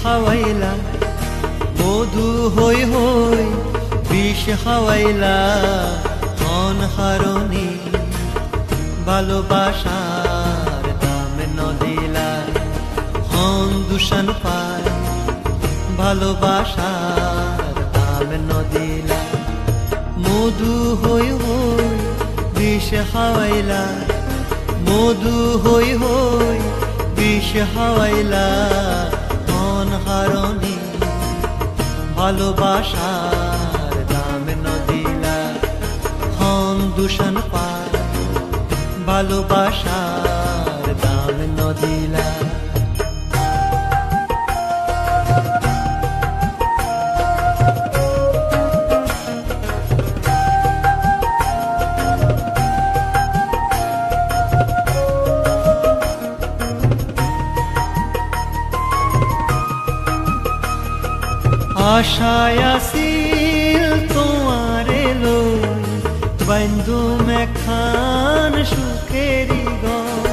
খাওয়াইলা মধু হই হই বিষ খাওয়াইলা অনহারণী ভালোবাসার দাম নদিলা হন দূষণ পায় ভালোবাসার দাম নদিলা মধু হই হই বিষ খাওয়াইলা মধু হই হই বিষ খাওয়াইলা অনহারণী ভালোবাসার দাম নদিলা হন দূষণ পায় ভালোবাসার দাম নদিলা আশায় আসিল তোমারে লই বন্ধু মেখান সুখেরি ঘর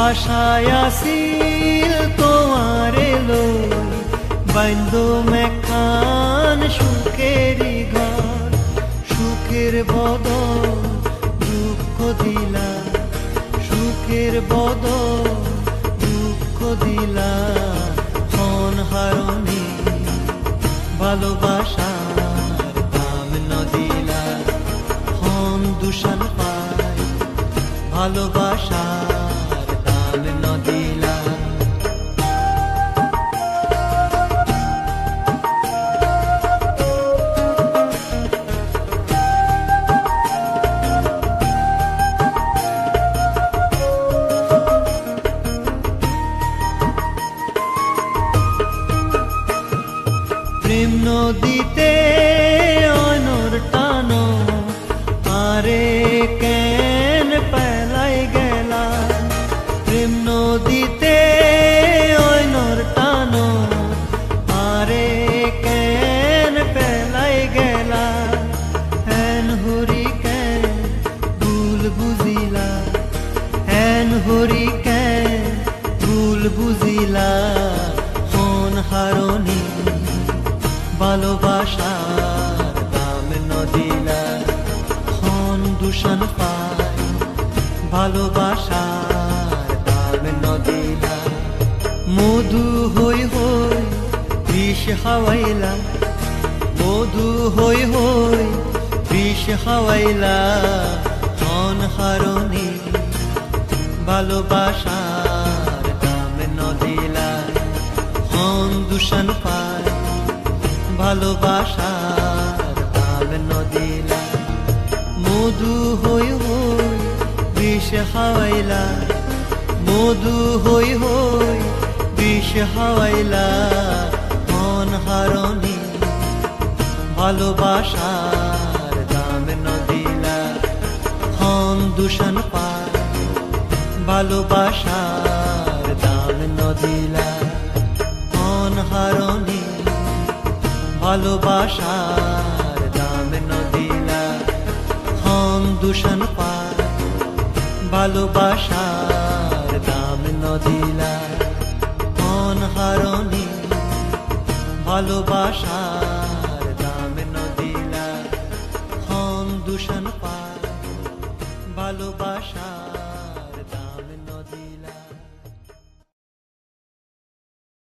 আশায় আসিল তোমারে লই বন্ধু মেখান সুখেরি ঘর সুখের বদল দুঃখ দিলা সুখের বদল দুঃখ দিলা অনহারণী ভালোবাসার দাম নদিলা হন দূষণ পায় ভালোবাসার দাম নদিলা প্রেম নদীতে অনর টানো আরে কেন পেলাই গেলা প্রেম নদীতে অনর টানো আরে কেন পেলাই গেলা হেন হরি কেন ভুল বুঝিলা হেন হরি কেন ভুল বুঝিলা হন হারণী ভালোবাসার দাম নদিলা হন দূষণ পায় ভালোবাসার দাম নদিলা মধু হই হই বিষ খাওয়াইলা মধু হই হই বিষ খাওয়াইলা অনহারণী ভালোবাসার দাম নদিলা হন দূষণ পায় ভালোবাসার দাম নদিলা মধু হই হই বিষ খাওয়াইলা মধু হই হই বিষ খাওয়াইলা অনহারণী ভালোবাসার দাম নদিলা হন দূষণ পায় ভালোবাসার দাম নদিলা অনহারণী ভালোবাসার দাম নদিলা হন দূষণ পায় ভালোবাসার দাম নদিলা অনহারণী ভালোবাসার দাম নদিলা হন দূষণ পায় ভালোবাসা